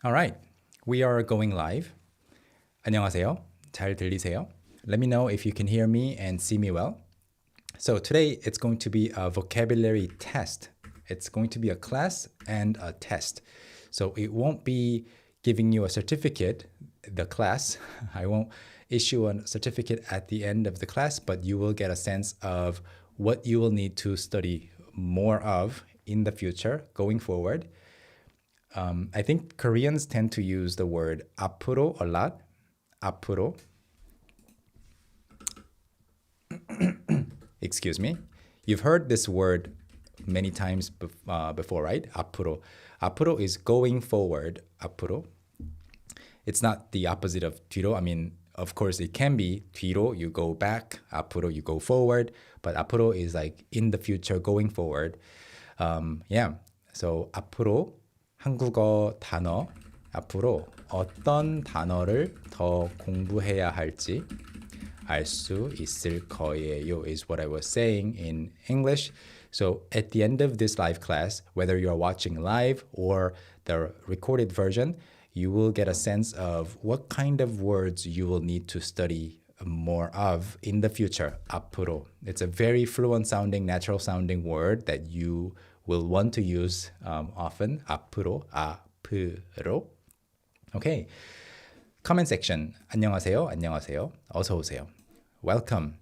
All right, we are going live. 안녕하세요. 잘 들리세요? Let me know if you can hear me and see me well. So today it's going to be a vocabulary test. It's going to be a class and a test. So it won't be giving you a certificate, the class. I won't issue a certificate at the end of the class, but you will get a sense of what you will need to study more of in the future going forward. I think Koreans tend to use the word 앞으로 a lot. 앞으로. Excuse me. You've heard this word many times before, right? 앞으로. 앞으로 is going forward. 앞으로. It's not the opposite of 뒤로. I mean, of course, it can be 뒤로, you go back. 앞으로, you go forward. But 앞으로 is like in the future, going forward. So 앞으로 한국어 단어 앞으로 어떤 단어를 더 공부해야 할지 알 수 있을 거예요 is what I was saying in English. So at the end of this live class, whether you're watching live or the recorded version, you will get a sense of what kind of words you will need to study more of in the future. 앞으로. It's a very fluent sounding, natural sounding word that you will want to use often. 앞으로, 앞으로. Okay. Comment section. 안녕하세요. 안녕하세요. 어서 오세요. Welcome.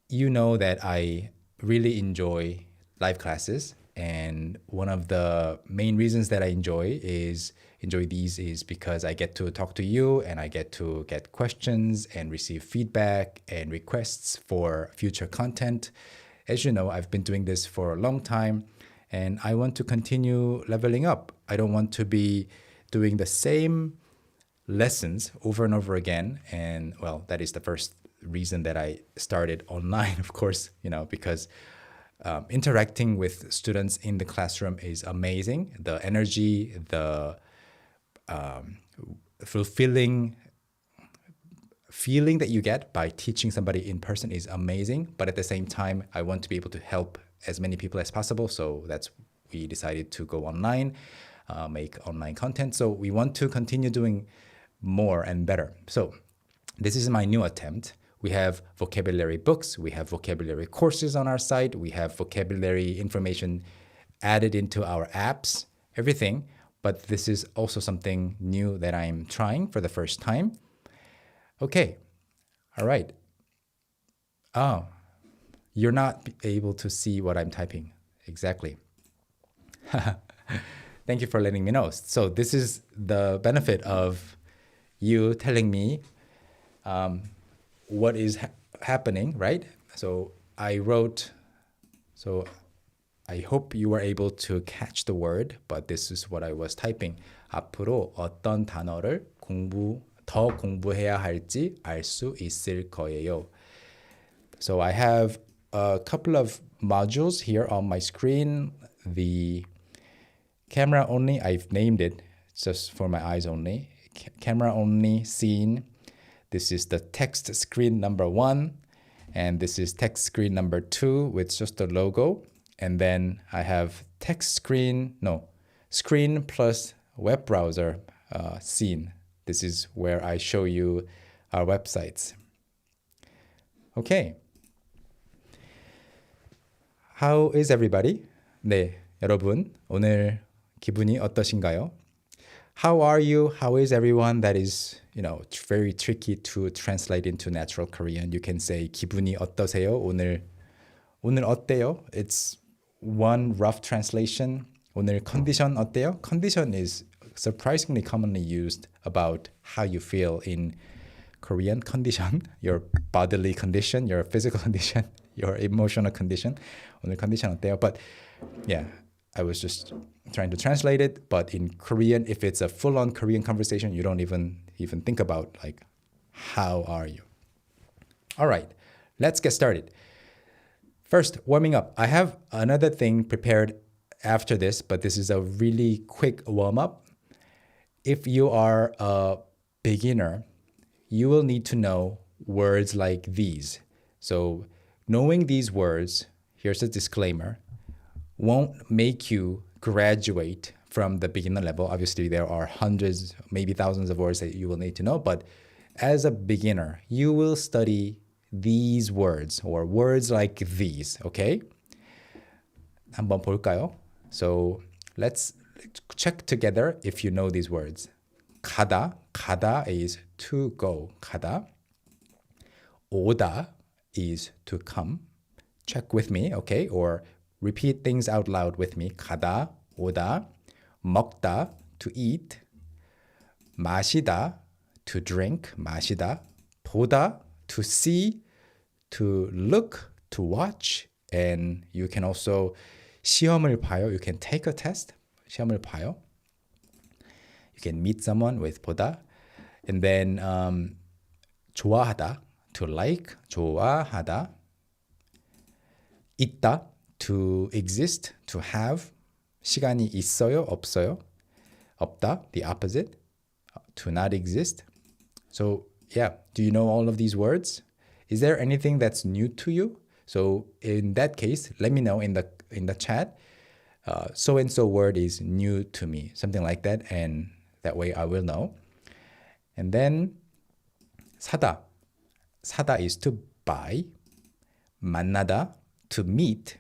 You know that I really enjoy live classes, and one of the main reasons that I enjoy these is because I get to talk to you and I get to get questions and receive feedback and requests for future content. As you know, I've been doing this for a long time and I want to continue leveling up. I don't want to be doing the same lessons over and over again. And well, that is the first reason that I started online, of course, because interacting with students in the classroom is amazing. The energy, the fulfilling feeling that you get by teaching somebody in person is amazing. But at the same time, I want to be able to help as many people as possible. So we decided to go online, make online content. So we want to continue doing more and better. So this is my new attempt. We have vocabulary books, we have vocabulary courses on our site, we have vocabulary information added into our apps, everything. But this is also something new that I'm trying for the first time. Okay, all right. Oh, you're not able to see what I'm typing. Exactly. Thank you for letting me know. So this is the benefit of you telling me what is happening, right? So I hope you were able to catch the word, but this is what I was typing. 앞으로 어떤 단어를 더 공부해야 할지 알 수 있을 거예요. So I have a couple of modules here on my screen. The camera only, I've named it just for my eyes only. Camera only scene. This is the text screen number 1. And this is text screen number 2 with just the logo. And then I have screen plus web browser scene. This is where I show you our websites. Okay. How is everybody? 네, 여러분, 오늘 기분이 어떠신가요? How are you? How is everyone? That is, very tricky to translate into natural Korean. You can say 기분이 어떠세요? 오늘 어때요? It's one rough translation. 오늘 컨디션 어때요? Condition is surprisingly commonly used about how you feel in Korean. Condition, your bodily condition, your physical condition, your emotional condition. 오늘 컨디션 어때요? But yeah, I was just trying to translate it. But in Korean, if it's a full-on Korean conversation, you don't even think about like, how are you? All right, let's get started. First, warming up. I have another thing prepared after this, but this is a really quick warm-up. If you are a beginner, you will need to know words like these. So knowing these words, here's a disclaimer, won't make you graduate from the beginner level. Obviously, there are hundreds, maybe thousands of words that you will need to know, but as a beginner, you will study these words or words like these, okay? 한번 볼까요? So let's check together if you know these words. 가다, 가다 is to go, 가다. 오다 is to come. Check with me, okay? Or repeat things out loud with me. 가다, 오다. 먹다, to eat. 마시다, to drink, 마시다. 보다, to see, to look, to watch. And you can also 시험을 봐요. You can take a test. 시험을 봐요. You can meet someone with 보다. And then 좋아하다, to like, 좋아하다. 있다, to exist, to have. 시간이 있어요, 없어요? 없다, the opposite. To not exist. So yeah, do you know all of these words? Is there anything that's new to you? So in that case, let me know in the chat. So and so word is new to me, something like that, and that way I will know. And then 사다. 사다 is to buy. 만나다, to meet.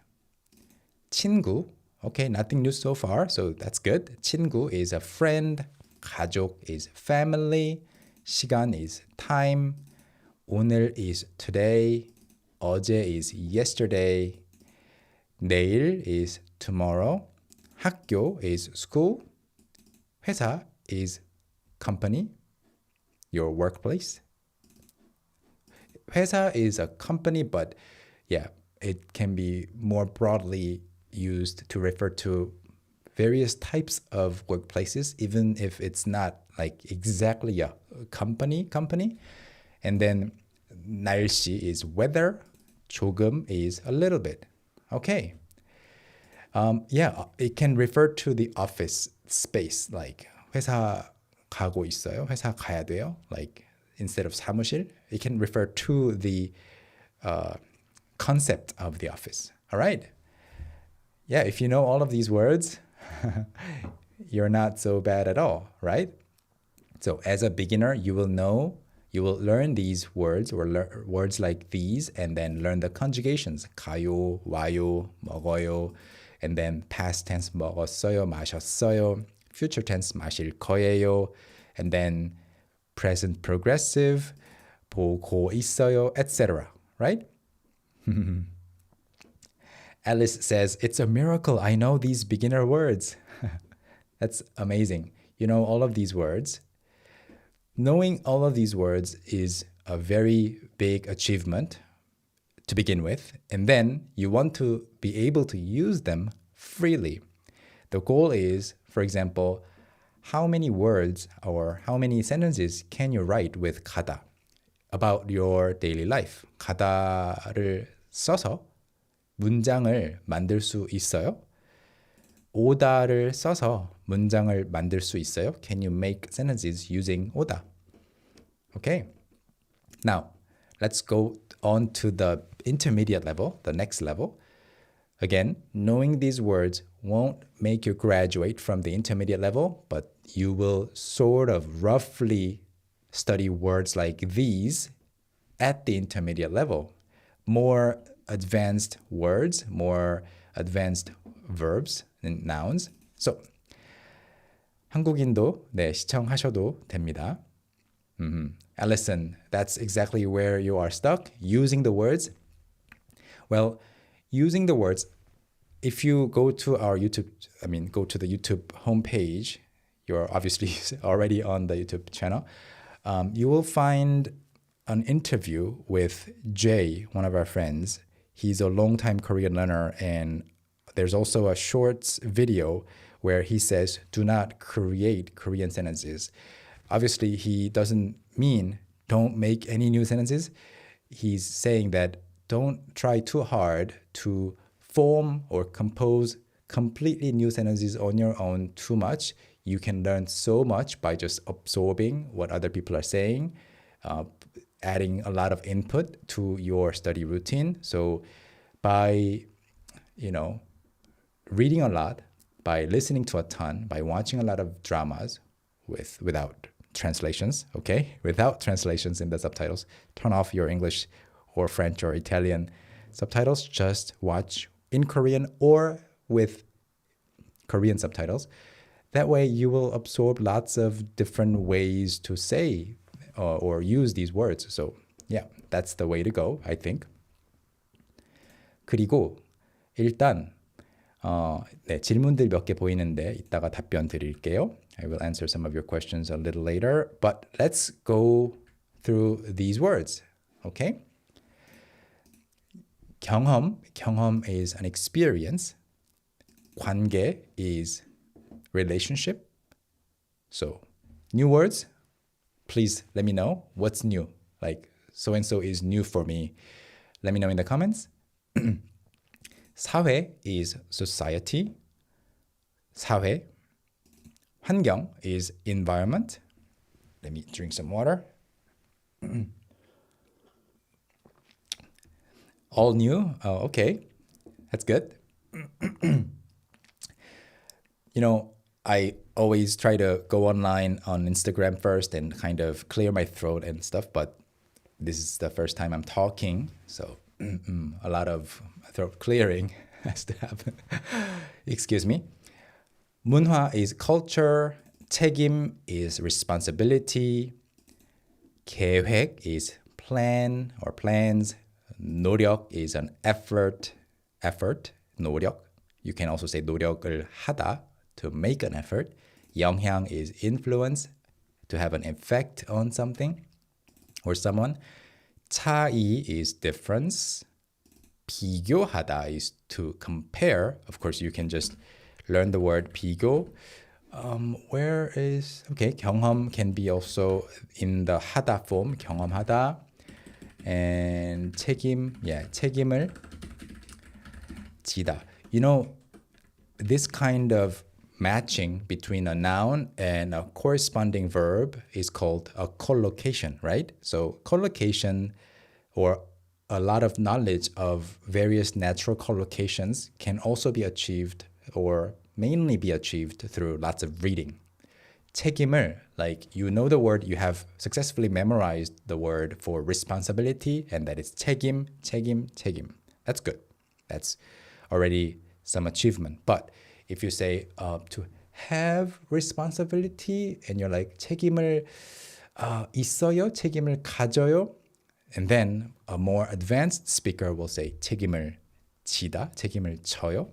친구, okay, nothing new so far, so that's good. 친구 is a friend. 가족 is family. 시간 is time. 오늘 is today. 어제 is yesterday. 내일 is tomorrow. 학교 is school. 회사 is company, your workplace. 회사 is a company, but yeah, it can be more broadly used to refer to various types of workplaces, even if it's not like exactly a company. And then 날씨 is weather. 조금 is a little bit. Okay. Yeah, it can refer to the office space, like 회사 가고 있어요. 회사 가야 돼요. Like instead of 사무실, it can refer to the concept of the office. All right. Yeah, if you know all of these words, you're not so bad at all, right? So as a beginner, you will learn these words or words like these and then learn the conjugations. 가요, 와요, 먹어요, and then past tense 먹었어요, 마셨어요, future tense 마실 거예요, and then present progressive, 보고 있어요, etc. Right? Alice says, it's a miracle. I know these beginner words. That's amazing. You know all of these words. Knowing all of these words is a very big achievement to begin with. And then you want to be able to use them freely. The goal is, for example, how many words or how many sentences can you write with 가다 about your daily life? 가다를 써서 문장을 만들 수 있어요? 오다를 써서 문장을 만들 수 있어요? Can you make sentences using 오다? Okay. Now, let's go on to the intermediate level, the next level. Again, knowing these words won't make you graduate from the intermediate level, but you will sort of roughly study words like these at the intermediate level. More advanced words, more advanced verbs and nouns. So, 한국인도 시청하셔도 됩니다. Alison, that's exactly where you are stuck, using the words. Well, using the words, if you go to go to the YouTube homepage, you're obviously already on the YouTube channel, you will find an interview with Jay, one of our friends. He's a longtime Korean learner, and there's also a short video where he says, do not create Korean sentences. Obviously, he doesn't mean don't make any new sentences. He's saying that don't try too hard to form or compose completely new sentences on your own too much. You can learn so much by just absorbing what other people are saying, adding a lot of input to your study routine. So by, reading a lot, by listening to a ton, by watching a lot of dramas without translations, okay? Without translations in the subtitles. Turn off your English or French or Italian subtitles. Just watch in Korean or with Korean subtitles. That way you will absorb lots of different ways to say or use these words. So yeah, that's the way to go, I think. 그리고 일단 네, 질문들 몇 개 보이는데 이따가 답변 드릴게요. I will answer some of your questions a little later, but let's go through these words, okay? 경험 is an experience. 관계 is relationship. So, new words, please let me know what's new. Like, so-and-so is new for me. Let me know in the comments. 사회 is society. 사회. 환경 is environment. Let me drink some water. All new. Oh, okay. That's good. You know, I always try to go online on Instagram first and kind of clear my throat and stuff, but this is the first time I'm talking, so a lot of throat clearing has to happen. Excuse me. 문화 is culture. 책임 is responsibility. 계획 is plan or plans. 노력 is an effort. 노력. You can also say 노력을 하다, to make an effort. 영향 is influence, to have an effect on something or someone. 차이 is difference. 비교하다 is to compare. Of course, you can just learn the word 비교. Where is, okay, 경험 can be also in the 하다 form, 경험하다. And 책임, yeah, 책임을 지다. You know, this kind of matching between a noun and a corresponding verb is called a collocation, right? So collocation, or a lot of knowledge of various natural collocations, can also be achieved or mainly be achieved through lots of reading. 책임을, like you know the word, you have successfully memorized the word for responsibility, and that is 책임. That's good. That's already some achievement. But if you say to have responsibility and you're like 책임을 있어요, 책임을 가져요, and then a more advanced speaker will say 책임을 지다, 책임을 져요.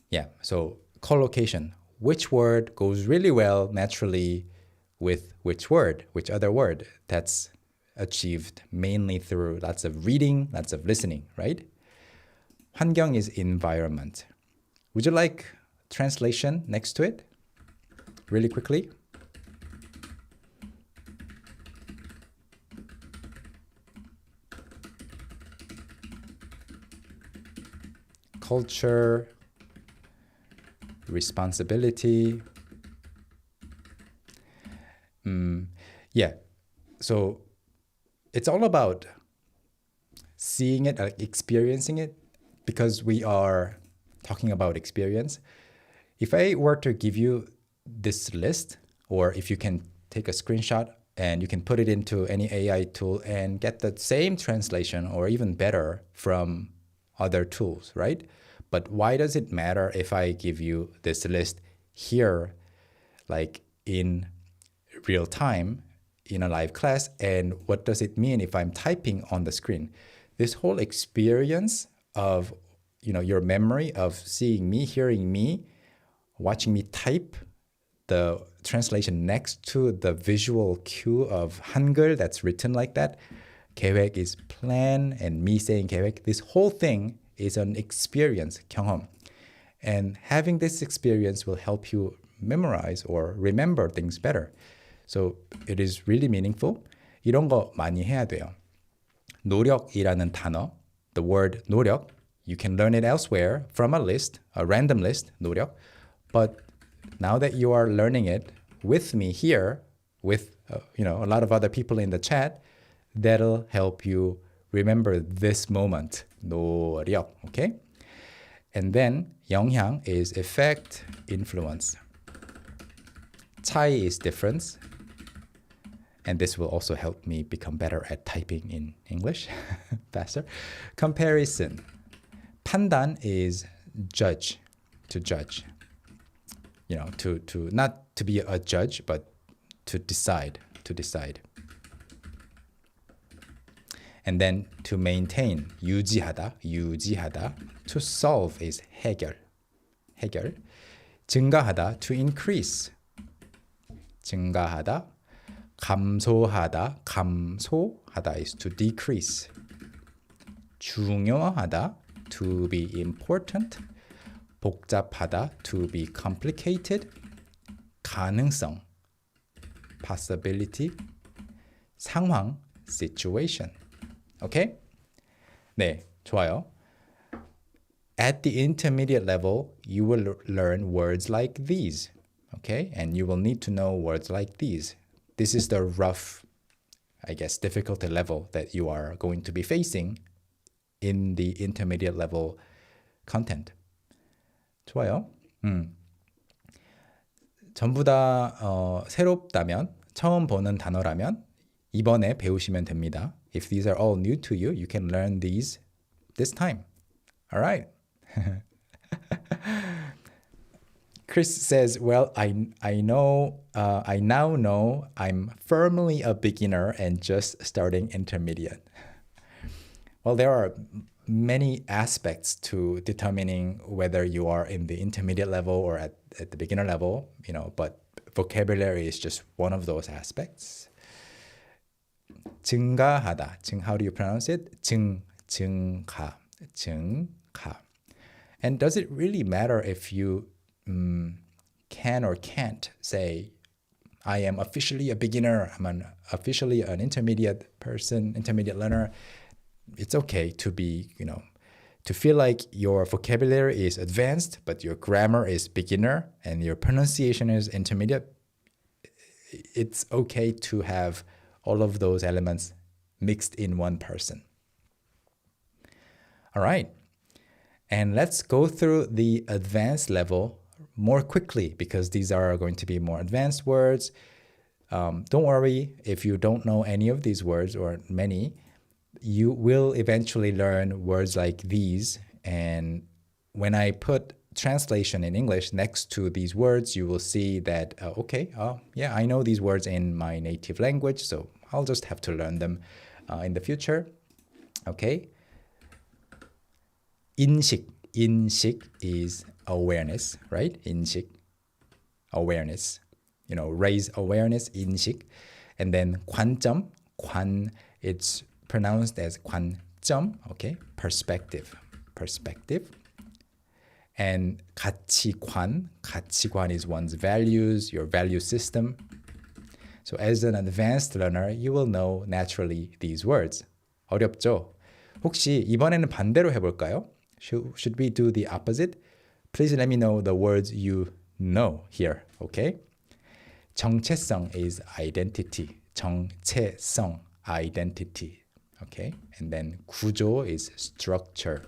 Yeah, so collocation. Which word goes really well naturally with which word, which other word? That's achieved mainly through lots of reading, lots of listening, right? 환경 is environment. Would you like translation next to it? Really quickly. Culture, responsibility. Yeah, so it's all about seeing it, experiencing it, because we are talking about experience. If I were to give you this list, or if you can take a screenshot and you can put it into any AI tool and get the same translation or even better from other tools, right? But why does it matter if I give you this list here, like in real time, in a live class? And what does it mean if I'm typing on the screen? This whole experience of, you know, your memory of seeing me, hearing me, watching me type the translation next to the visual cue of Hangul that's written like that. 계획 is plan, and me saying 계획. This whole thing is an experience, 경험. And having this experience will help you memorize or remember things better. So it is really meaningful. 이런 거 많이 해야 돼요. 노력이라는 단어, the word 노력, you can learn it elsewhere from a list, a random list, 노력. But now that you are learning it with me here, with a lot of other people in the chat, that'll help you remember this moment, 노력, okay? And then 영향 is effect, influence. 차이 is difference. And this will also help me become better at typing in English faster. Comparison. 판단 is judge, to judge. You know, to not to be a judge, but to decide, And then to maintain, 유지하다. To solve is 해결. 증가하다, to increase. 증가하다. 감소하다 is to decrease. 중요하다, to be important. 복잡하다, to be complicated. 가능성, possibility. 상황, situation. Okay? 네, 좋아요. At the intermediate level, you will learn words like these. Okay? And you will need to know words like these. This is the rough, I guess, difficulty level that you are going to be facing in the intermediate level content. 좋아요. 전부 다 새롭다면, 처음 보는 단어라면 이번에 배우시면 됩니다. If these are all new to you, you can learn these this time. All right. Chris says, well, I now know I'm firmly a beginner and just starting intermediate. Well, there are many aspects to determining whether you are in the intermediate level or at the beginner level, you know, but vocabulary is just one of those aspects. 증가하다. How do you pronounce it? 증가. And does it really matter if you can or can't say, I am officially a beginner, officially an intermediate person, intermediate learner? It's okay to be, you know, to feel like your vocabulary is advanced, but your grammar is beginner and your pronunciation is intermediate. It's okay to have all of those elements mixed in one person. All right. And let's go through the advanced level more quickly because these are going to be more advanced words. Don't worry if you don't know any of these words or many. You will eventually learn words like these. And when I put translation in English next to these words, you will see that, yeah, I know these words in my native language, so I'll just have to learn them in the future. Okay. 인식 is awareness, right? 인식, awareness. You know, raise awareness, 인식. And then 관점, it's pronounced as 관점, okay? Perspective. And 가치관 is one's values, your value system. So as an advanced learner, you will know naturally these words. 어렵죠? 혹시 이번에는 반대로 해볼까요? Should we do the opposite? Please let me know the words you know here, okay? 정체성 is identity. 정체성, identity, okay? And then 구조 is structure.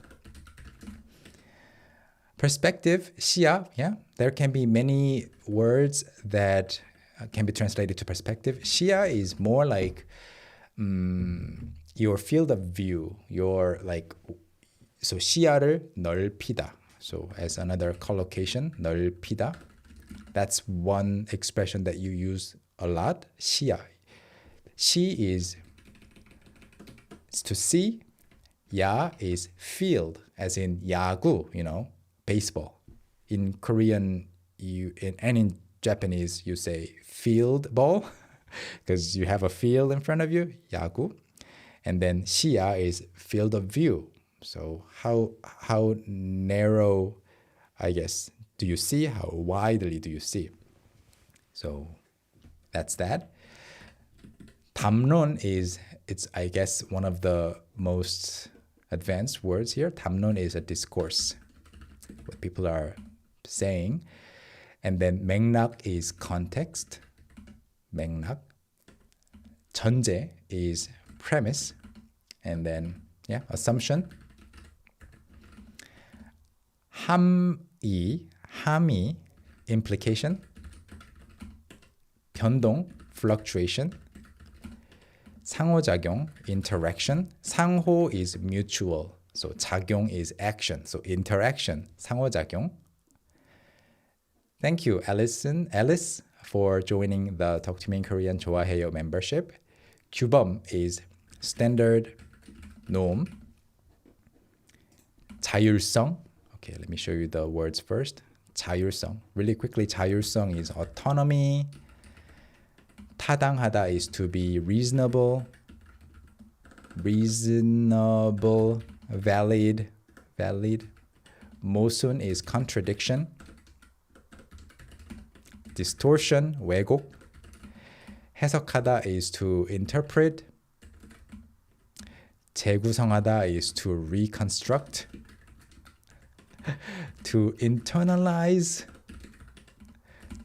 Perspective, 시야, yeah? There can be many words that can be translated to perspective. 시야 is more like your field of view, your like, so 시야를 넓히다. So as another collocation, 넓히다. That's one expression that you use a lot. 시야. 시 is to see. 야 is field, as in 야구, you know, baseball. In Korean, and in Japanese, you say field ball because you have a field in front of you, 야구. And then 시야 is field of view. So how narrow, I guess, do you see? How widely do you see? So that's that. 담론 it's I guess one of the most advanced words here. 담론 is a discourse, what people are saying. And then 맥락 is context. 맥락. 전제 is premise. And then, yeah, assumption. 함이 implication, 변동 fluctuation, 상호작용 interaction, 상호 is mutual, so 작용 is action, so interaction 상호작용. Thank you, Alice, for joining the Talk to Me in Korean 좋아해요 membership. 규범 is standard norm. 자율성. Okay, let me show you the words first. 자율성. Really quickly, 자율성 is autonomy. 타당하다 is to be reasonable. Valid. 모순 is contradiction. Distortion, 왜곡. 해석하다 is to interpret. 재구성하다 is to reconstruct. To internalize.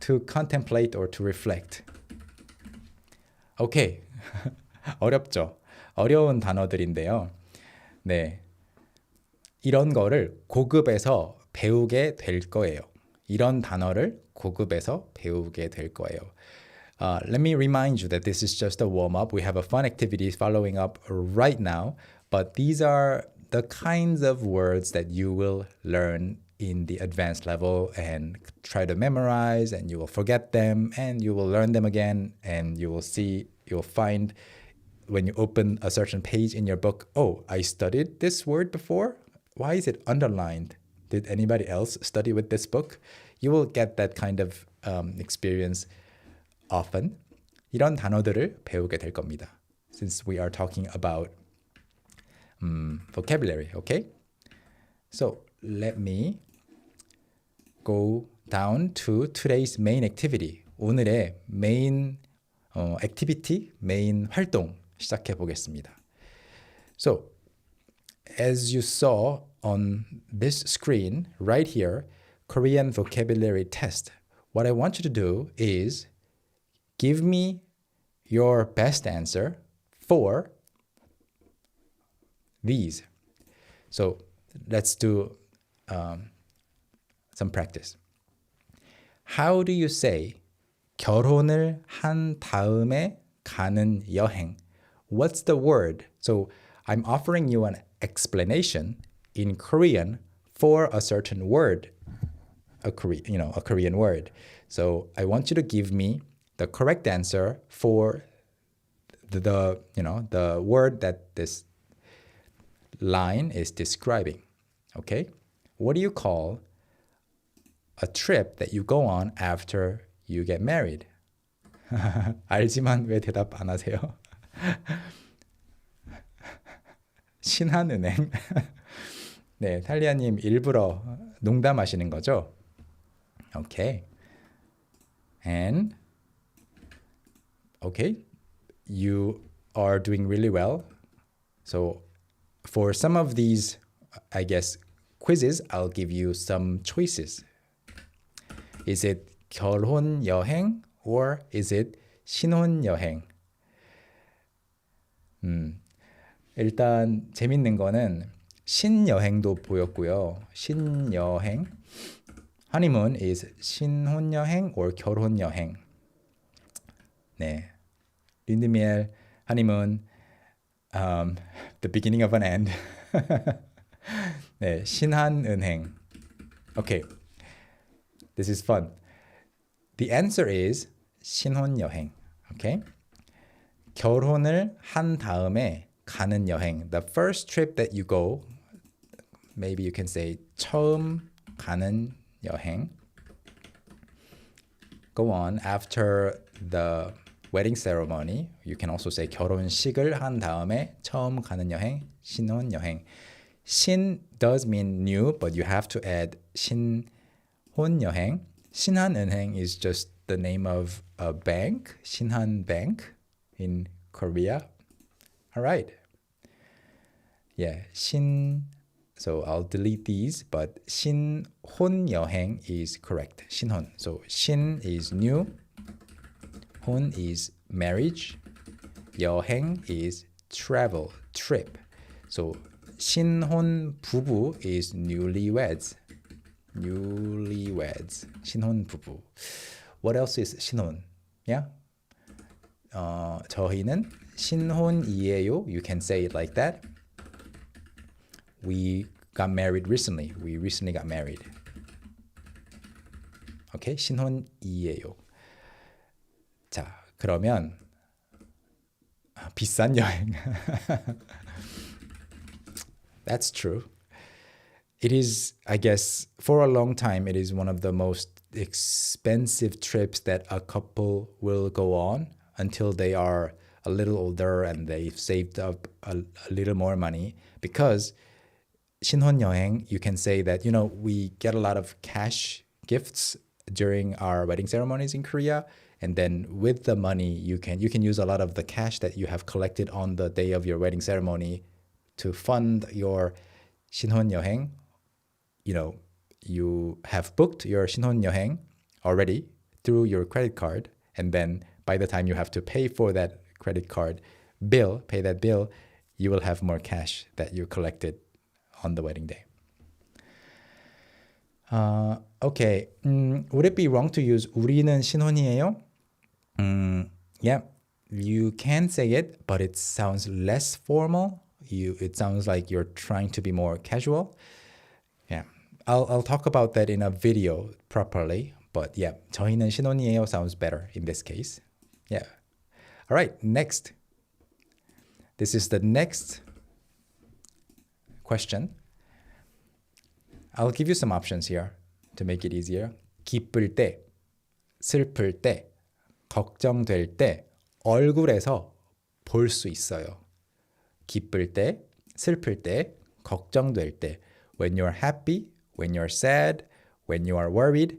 To contemplate or to reflect. 오케이. 어렵죠? 어려운 단어들인데요. 네. 이런 거를 고급에서 배우게 될 거예요. 이런 단어를 고급에서 배우게 될 거예요. Let me remind you that this is just a warm-up. We have a fun activity following up right now, but these are the kinds of words that you will learn in the advanced level and try to memorize, and you will forget them, and you will learn them again, and you'll find when you open a certain page in your book, oh, I studied this word before? Why is it underlined? Did anybody else study with this book? You will get that kind of experience often. 이런 단어들을 배우게 될 겁니다. Since we are talking about vocabulary, okay? So let me go down to today's main activity. 오늘의 main activity, main 활동 시작해 보겠습니다. So as you saw on this screen right here, Korean vocabulary test. What I want you to do is give me your best answer for these. So let's do some practice. How do you say 결혼을 한 다음에 가는 여행? What's the word? So I'm offering you an explanation in Korean for a certain word, a Korean word. So I want you to give me the correct answer for the word that this line is describing. Okay? What do you call a trip that you go on after you get married? 알지만 왜 대답 안 하세요? 신한은행. 네, 탈리아님 일부러 농담하시는 거죠? Okay. And okay, you are doing really well. So for some of these, I guess, quizzes, I'll give you some choices. Is it 결혼 여행 or is it 신혼 여행? 일단 재밌는 거는 신여행도 보였고요. 신여행. Honeymoon is 신혼 여행 or 결혼 여행. 네. 린드미엘 honeymoon, the beginning of an end. 네, 신한은행. Okay. This is fun. The answer is 신혼 여행. Okay? 결혼을 한 다음에 가는 여행. The first trip that you go, maybe you can say 처음 가는 여행. Go on after the wedding ceremony. You can also say 결혼식을 한 다음에 처음 가는 여행, 신혼 여행. 신 does mean new, but you have to add 신혼 여행. 신한은행 is just the name of a bank, Shinhan Bank in Korea. All right. Yeah, so I'll delete these, but 신혼 여행 is correct. 신혼. So 신 is new, 혼 is marriage, 여행 is travel, trip. So 신혼 부부 is newlyweds. newlyweds, 신혼 부부. What else is 신혼? Yeah. 저희는 신혼이에요. You can say it like that. We got married recently. We recently got married. Okay, 신혼이에요. 자, 그러면 비싼 여행. That's true. It is, I guess, for a long time, it is one of the most expensive trips that a couple will go on until they are a little older and they've saved up a little more money. Because 신혼여행, you can say that, we get a lot of cash gifts during our wedding ceremonies in Korea. And then with the money, you can use a lot of the cash that you have collected on the day of your wedding ceremony to fund your 신혼여행. You have booked your 신혼여행 already through your credit card, and then by the time you have to pay for that credit card bill, you will have more cash that you collected on the wedding day. Okay. Would it be wrong to use 우리는 신혼이에요? Yeah, you can say it, but it sounds less formal. It sounds like you're trying to be more casual. Yeah, I'll talk about that in a video properly. But yeah, 저희는 신혼이에요 sounds better in this case. Yeah. All right, next. This is the next question. I'll give you some options here to make it easier. 기쁠 때, 슬플 때, 걱정될 때 얼굴에서 볼 수 있어요. 기쁠 때, 슬플 때, 걱정될 때. When you're happy, when you're sad, when you are worried,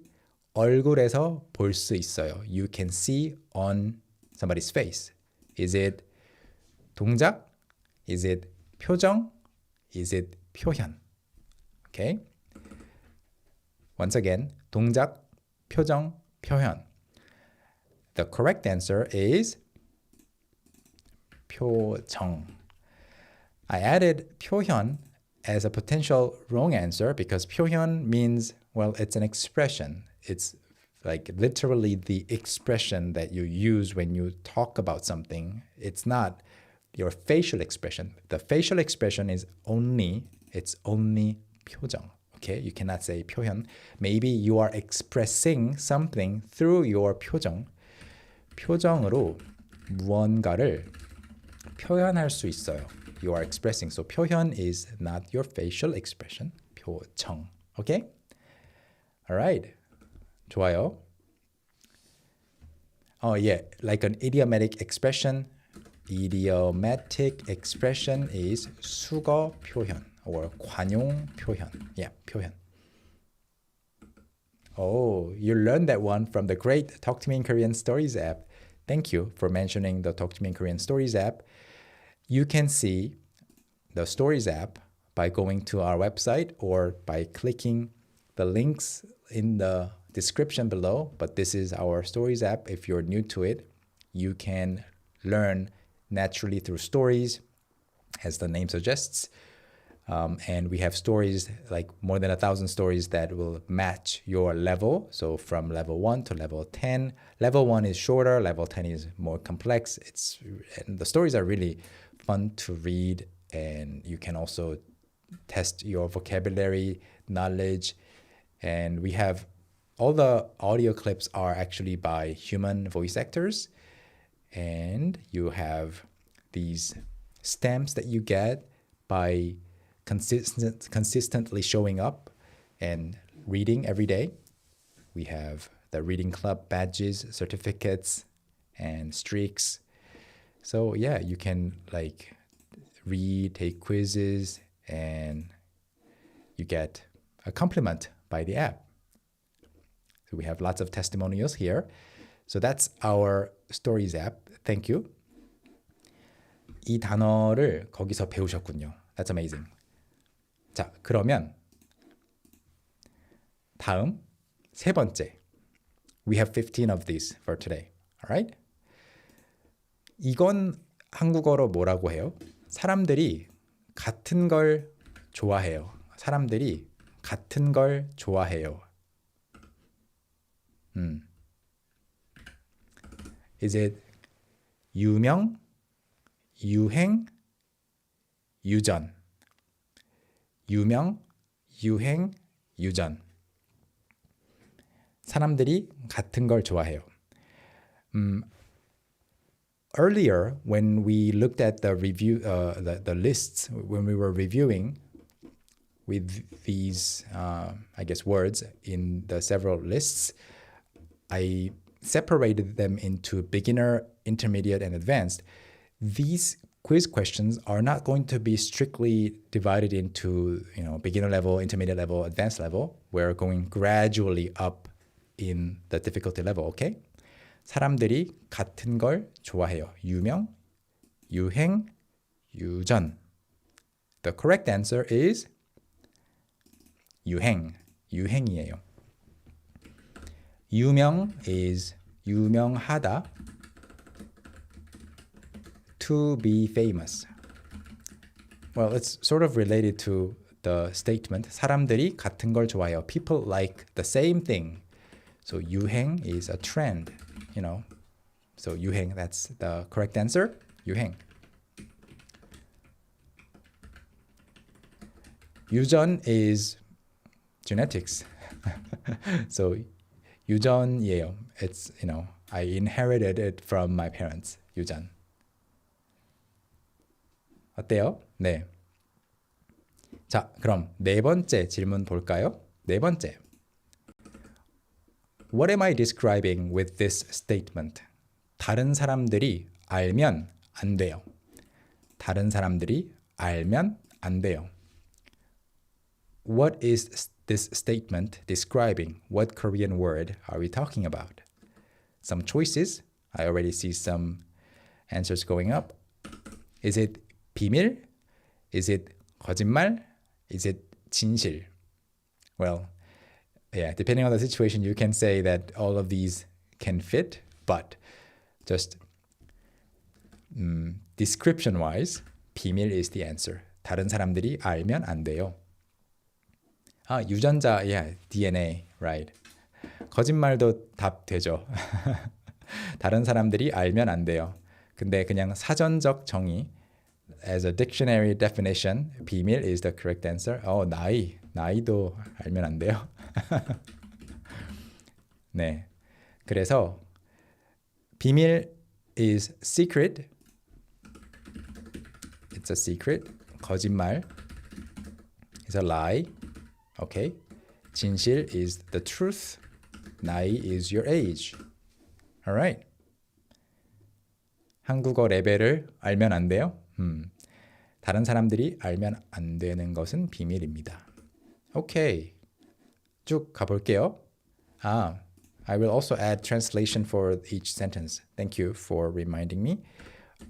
얼굴에서 볼 수 있어요. You can see on somebody's face. Is it 동작? Is it 표정? Is it 표현? Okay? Once again, 동작, 표정, 표현. The correct answer is 표정. I added 표현 as a potential wrong answer because 표현 means, well, it's an expression. It's like literally the expression that you use when you talk about something. It's not your facial expression. The facial expression is only 표정. Okay, you cannot say 표현. Maybe you are expressing something through your 표정. 표정으로 무언가를 표현할 수 있어요. You are expressing. So 표현 is not your facial expression. 표정. Okay? All right. 좋아요. Oh yeah, like an idiomatic expression. Idiomatic expression is 수거 표현 or 관용 표현. Yeah, 표현. Oh, you learned that one from the great Talk to Me in Korean Stories app. Thank you for mentioning the Talk to Me in Korean Stories app. You can see the Stories app by going to our website or by clicking the links in the description below. But this is our Stories app. If you're new to it, you can learn naturally through stories, as the name suggests. And we have stories, like more than 1,000 stories that will match your level. So from level 1 to level 10. Level 1 is shorter, level 10 is more complex. And the stories are really fun to read, and you can also test your vocabulary, knowledge. And we have all the audio clips are actually by human voice actors. And you have these stamps that you get by consistently showing up and reading every day. We have the reading club badges, certificates, and streaks. So yeah, you can like read, take quizzes, and you get a compliment by the app. So we have lots of testimonials here. So that's our Stories app. Thank you. 이 단어를 거기서 배우셨군요. That's amazing. 자, 그러면 다음 세 번째. We have 15 of these for today. Alright? 이건 한국어로 뭐라고 해요? 사람들이 같은 걸 좋아해요. 사람들이 같은 걸 좋아해요. Is it 유명, 유행, 유전? 유명, 유행, 유전. 사람들이 같은 걸 좋아해요. Earlier, when we looked at the review, the lists, when we were reviewing with these, I guess, words in the several lists, I separated them into beginner, intermediate, and advanced. These quiz questions are not going to be strictly divided into, beginner level, intermediate level, advanced level. We're going gradually up in the difficulty level, okay? 사람들이 같은 걸 좋아해요. 유명, 유행, 유전. The correct answer is 유행. 유행이에요. 유명 is 유명하다. To be famous. Well, it's sort of related to the statement. 사람들이 같은 걸 좋아해요. People like the same thing. So 유행 is a trend, So 유행, that's the correct answer. 유행. 유전 is genetics. So 유전이에요. It's, I inherited it from my parents. 유전. 어때요? 네. 자, 그럼 네 번째 질문 볼까요? 네 번째. What am I describing with this statement? 다른 사람들이 알면 안 돼요. 다른 사람들이 알면 안 돼요. What is this statement describing? What Korean word are we talking about? Some choices. I already see some answers going up. Is it 비밀? Is it 거짓말? Is it 진실? Well, yeah, depending on the situation, you can say that all of these can fit, but just description-wise, 비밀 is the answer. 다른 사람들이 알면 안 돼요. 유전자, yeah, DNA, right. 거짓말도 답 되죠. 다른 사람들이 알면 안 돼요. 근데 그냥 사전적 정의, as a dictionary definition, 비밀 is the correct answer. 나이도 알면 안 돼요. 네, 그래서 비밀 is secret. It's a secret. 거짓말 is a lie. Okay. 진실 is the truth. 나이 is your age. Alright. 한국어 레벨을 알면 안 돼요? 다른 사람들이 알면 안 되는 것은 비밀입니다. 오케이. 쭉 가볼게요. I will also add translation for each sentence. Thank you for reminding me.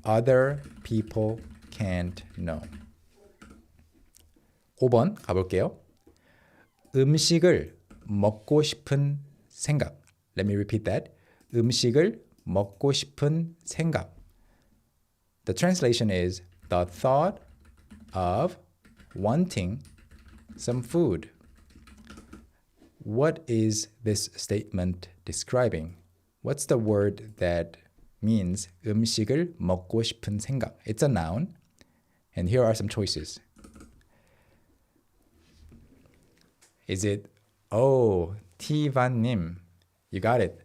Other people can't know. 5번 가볼게요. 음식을 먹고 싶은 생각. Let me repeat that. 음식을 먹고 싶은 생각. The translation is the thought of wanting some food. What is this statement describing? What's the word that means 음식을 먹고 싶은 생각? It's a noun. And here are some choices. Is it, 티반님, you got it.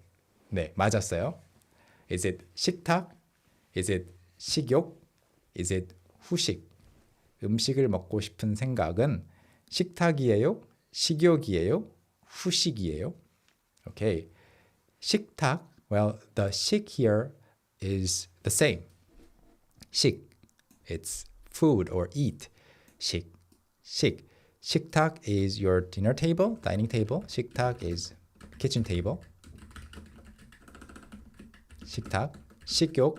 네, 맞았어요. Is it 식탁? Is it 식욕? Is it 후식? 음식을 먹고 싶은 생각은 식탁이에요? 식욕이에요? 후식이에요? Okay. 식탁, well, the 식 here is the same. 식, it's food or eat. 식. 식탁 is your dinner table, dining table. 식탁 is kitchen table. 식탁. 식욕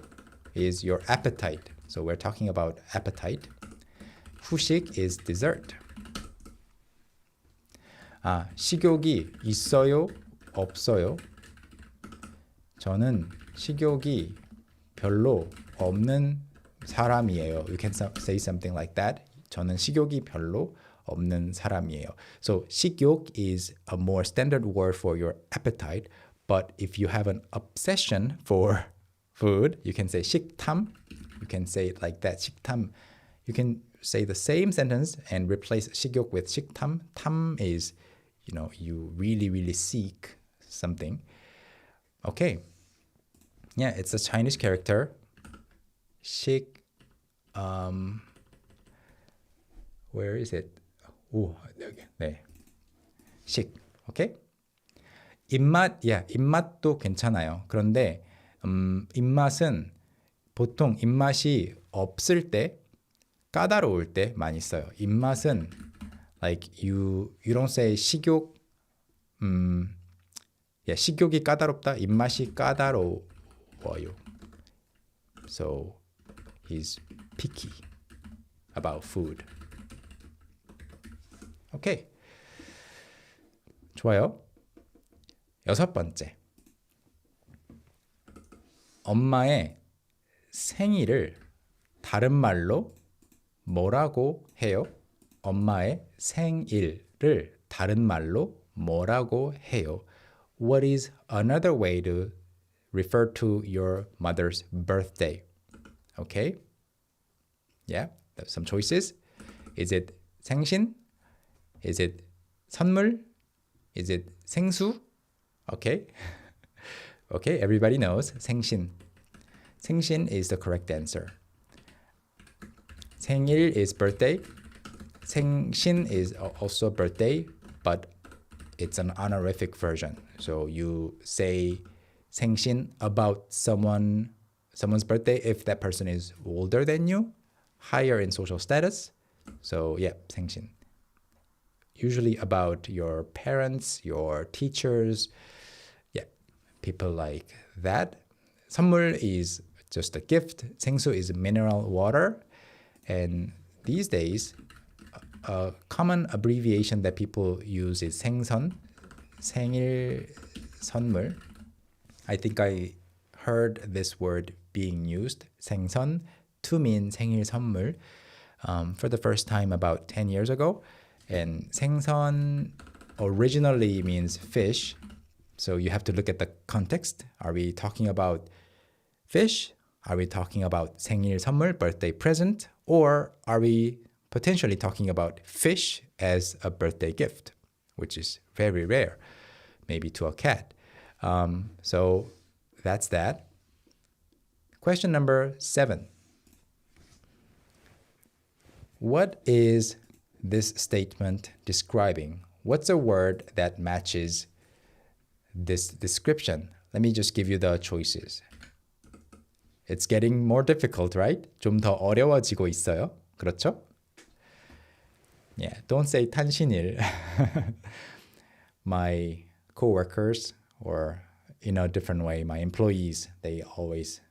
is your appetite. So we're talking about appetite. 후식 is dessert. 식욕이 있어요? 없어요? 저는 식욕이 별로 없는 사람이에요. You can say something like that. 저는 식욕이 별로 없는 사람이에요. So 식욕 is a more standard word for your appetite, but if you have an obsession for food, you can say 식탐. You can say it like that, 식탐. You can say the same sentence and replace 식욕 with 식탐. 탐 is, you really, really seek something. Okay. Yeah, it's a Chinese character. 식, where is it? 오, 여기. 네. 식. Okay? 입맛, 입맛도 괜찮아요. 그런데 입맛은 보통 입맛이 없을 때, 까다로울 때 많이 써요. 입맛은 like you don't say 식욕, 식욕이 까다롭다. 입맛이 까다로워요. So he's picky about food. 오케이. 좋아요. 6번째. 엄마의 생일을 다른 말로 뭐라고 해요? 엄마의 생일을 다른 말로 뭐라고 해요? What is another way to refer to your mother's birthday? Okay? Yeah, there's some choices. Is it 생신? Is it 선물? Is it 생수? Okay. Okay, everybody knows 생신. 생신 is the correct answer. 생일 is birthday. 생신 is also birthday, but it's an honorific version. So you say 생신 about someone's birthday if that person is older than you, higher in social status. So yeah, 생신. Usually about your parents, your teachers, people like that. 선물 is just a gift. 생수 is mineral water. And these days, a common abbreviation that people use is 생선, 생일 선물. I think I heard this word being used, 생선, to mean 생일 선물, for the first time about 10 years ago. And 생선 originally means fish. So you have to look at the context. Are we talking about fish? Are we talking about 생일 선물, birthday present? Or are we potentially talking about fish as a birthday gift, which is very rare, maybe to a cat. So that's that. Question number 7. What is this statement describing? What's a word that matches this description? Let me just give you the choices. It's getting more difficult, right? 좀 더 어려워지고 있어요. 그렇죠? Yeah, don't say 탄신일. My coworkers, or in a different way, my employees, they always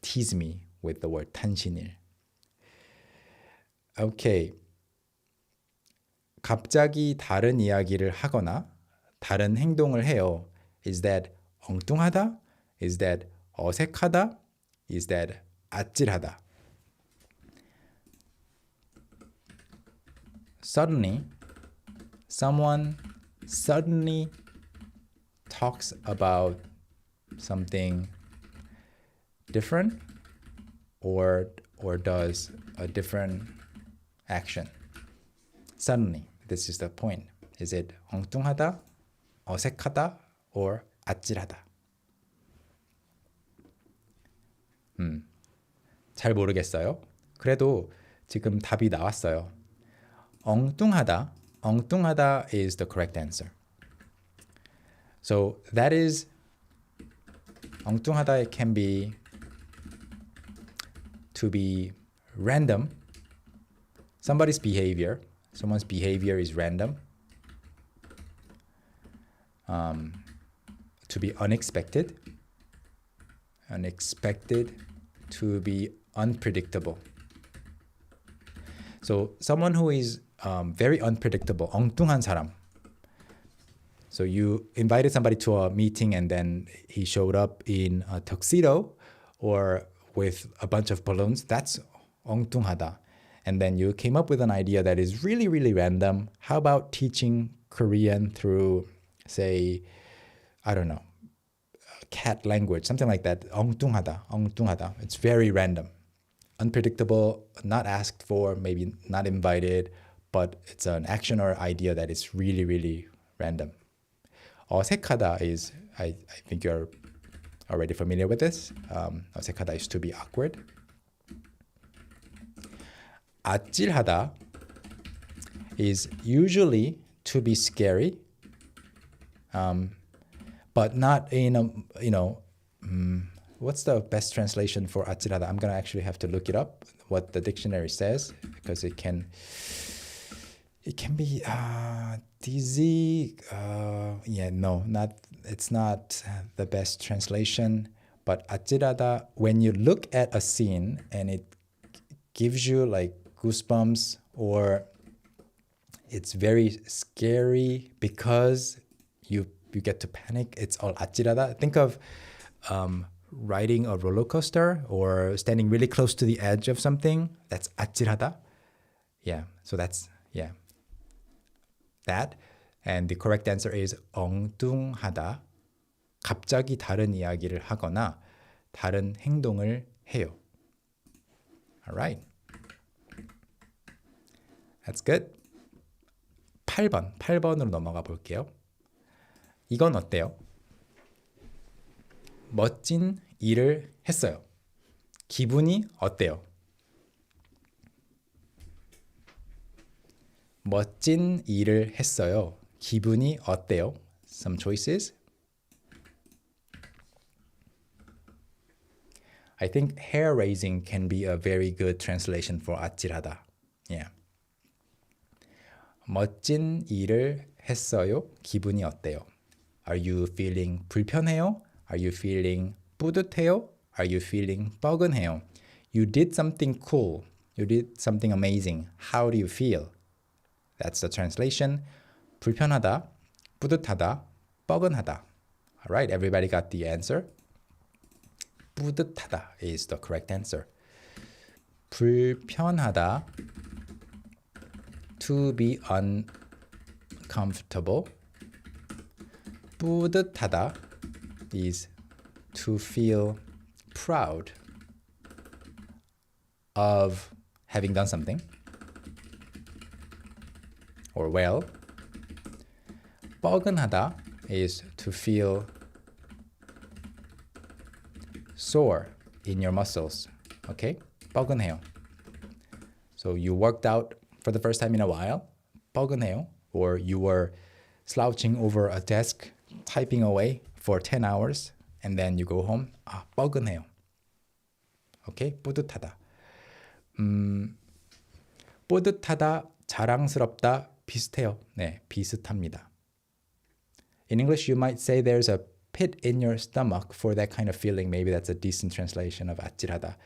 tease me with the word 탄신일. Okay. 갑자기 다른 이야기를 하거나 다른 행동을 해요. Is that 엉뚱하다? Is that 어색하다? Is that 아찔하다? Suddenly, someone suddenly talks about something different or does a different action. Suddenly, this is the point. Is it 엉뚱하다, 어색하다, or 아찔하다? 잘 모르겠어요. 그래도 지금 답이 나왔어요. 엉뚱하다 is the correct answer. So that is, 엉뚱하다, it can be to be random. Someone's behavior is random. To be unexpected, to be unpredictable. So someone who is very unpredictable, 엉뚱한 사람. So you invited somebody to a meeting and then he showed up in a tuxedo or with a bunch of balloons. That's 엉뚱하다. and then you came up with an idea that is really, really random. How about teaching Korean through, say, I don't know, cat language, something like that. 엉뚱하다, 엉뚱하다. It's very random, unpredictable, not asked for, maybe not invited, but it's an action or idea that is really, really random. 어색하다 is, I think you're already familiar with this. 어색하다 is to be awkward. 아찔하다 is usually to be scary, but not in a, what's the best translation for 아찔하다? I'm gonna actually have to look it up, what the dictionary says, because it can be dizzy. It's not the best translation. But 아찔하다, when you look at a scene and it gives you like goosebumps, or it's very scary because you get to panic, it's all 아찔하다. Think of riding a roller coaster or standing really close to the edge of something. That's 아찔하다. Yeah, so that's, yeah, that. And the correct answer is 엉뚱하다. 갑자기 다른 이야기를 하거나 다른 행동을 해요. All right. That's good. 8번으로 넘어가 볼게요. 이건 어때요? 멋진 일을 했어요. 기분이 어때요? 멋진 일을 했어요. 기분이 어때요? Some choices. I think hair raising can be a very good translation for 아찔하다. Yeah. 멋진 일을 했어요. 기분이 어때요? Are you feeling 불편해요? Are you feeling 뿌듯해요? Are you feeling 뻐근해요? You did something cool. You did something amazing. How do you feel? That's the translation. 불편하다, 뿌듯하다, 뻐근하다. All right, everybody got the answer? 뿌듯하다 is the correct answer. 불편하다, to be uncomfortable. 뿌듯하다 is to feel proud of having done something or well. 뻐근하다 is to feel sore in your muscles. Okay? 뻐근해요. So you worked out for the first time in a while. 뻐근해요. Or you were slouching over a desk, typing away for 10 hours, and then you go home. 뻐근해요. Okay? 뿌듯하다. 뿌듯하다, 자랑스럽다, 비슷해요. 네, 비슷합니다. In English, you might say there's a pit in your stomach for that kind of feeling. Maybe that's a decent translation of 아찔하다.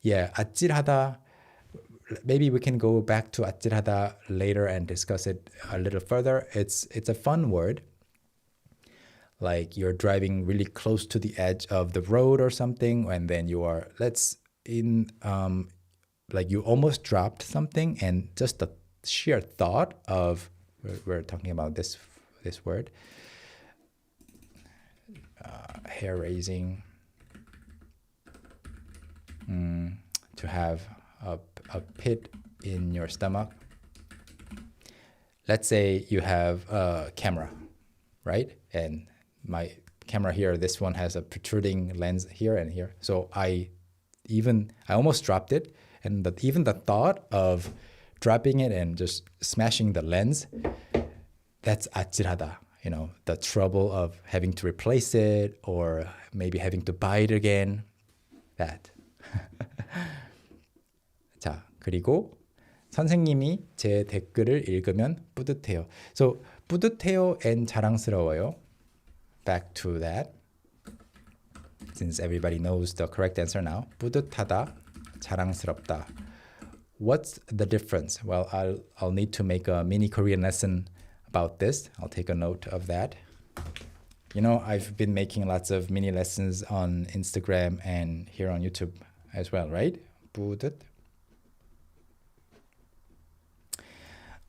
Yeah, 아찔하다. Maybe we can go back to 아찔하다 later and discuss it a little further. It's a fun word. Like you're driving really close to the edge of the road or something, and then you are, like you almost dropped something, and just the sheer thought of, we're talking about this word, hair raising, to have a pit in your stomach. Let's say you have a camera, right? And my camera here, this one has a protruding lens here and here. So I almost dropped it, and even the thought of dropping it and just smashing the lens, that's 아찔하다. You know, the trouble of having to replace it or maybe having to buy it again. That. 자, 그리고 선생님이 제 댓글을 읽으면 뿌듯해요. So, 뿌듯해요 and 자랑스러워요. Back to that. Since everybody knows the correct answer now. 뿌듯하다, 자랑스럽다. What's the difference? Well, I'll need to make a mini Korean lesson about this. I'll take a note of that. You know, I've been making lots of mini lessons on Instagram and here on YouTube as well, right? 뿌듯,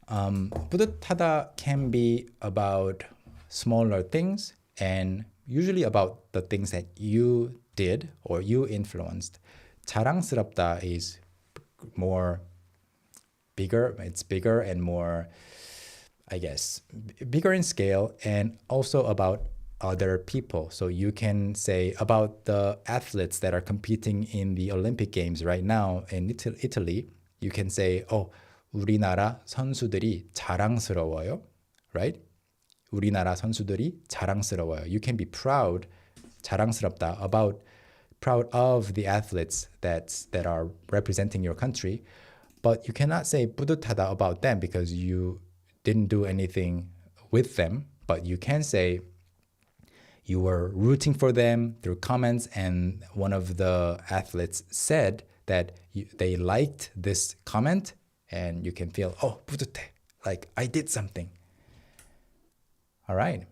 뿌듯하다 can be about smaller things and usually about the things that you did or you influenced. 자랑스럽다 is more bigger. It's bigger and more, I guess, bigger in scale and also about other people. So you can say about the athletes that are competing in the Olympic Games right now in Italy, you can say, oh, 우리나라 선수들이 자랑스러워요, right? 우리나라 선수들이 자랑스러워요. You can be proud, 자랑스럽다, about proud of the athletes that are representing your country, but you cannot say 뿌듯하다 about them because you didn't do anything with them, but you can say you were rooting for them through comments and one of the athletes said that they liked this comment and you can feel, oh, 뿌듯해, like I did something. All right.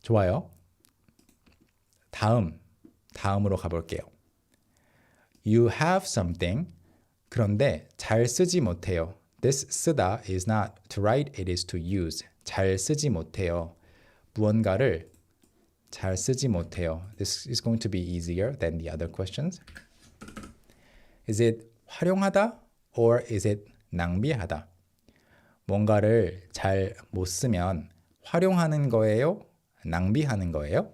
좋아요. 다음으로 가볼게요. You have something. 그런데 잘 쓰지 못해요. This 쓰다 is not to write, it is to use. 잘 쓰지 못해요. 무언가를 잘 쓰지 못해요. This is going to be easier than the other questions. Is it 활용하다 or is it 낭비하다? 뭔가를 잘 못 쓰면 활용하는 거예요? 낭비하는 거예요?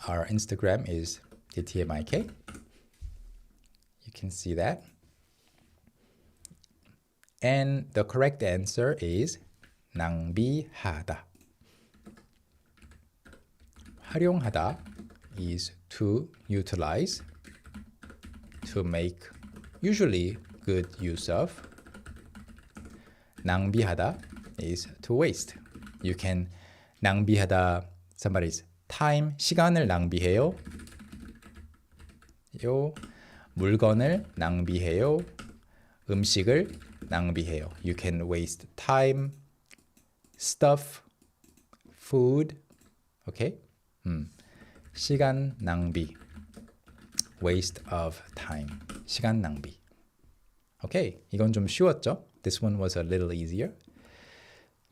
Our Instagram is DTMIK. You can see that. And the correct answer is 낭비하다. 활용하다 is to utilize, to make usually good use of. 낭비하다 is to waste. You can 낭비하다 somebody's time, 시간을 낭비해요. 물건을 낭비해요. 음식을 낭비해요. You can waste time, stuff, food. Okay? 시간 낭비. Waste of time. 시간 낭비. Okay, 이건 좀 쉬웠죠? This one was a little easier.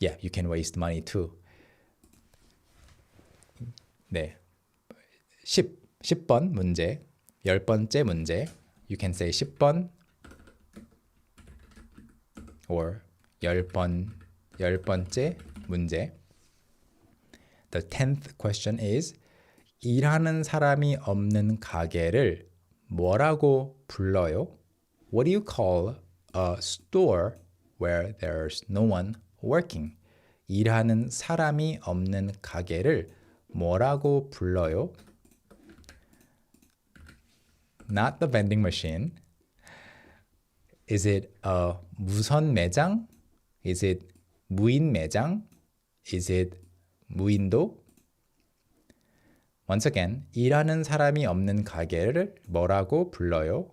Yeah, you can waste money too. 네. 10번 문제. 10번째 문제. You can say 10번 or 10번째 문제. The 10th question is 일하는 사람이 없는 가게를 뭐라고 불러요? What do you call a store where there's no one working? 일하는 사람이 없는 가게를 뭐라고 불러요? Not the vending machine. Is it a 무선 매장? Is it 무인 매장? Is it 무인도? Once again, 일하는 사람이 없는 가게를 뭐라고 불러요?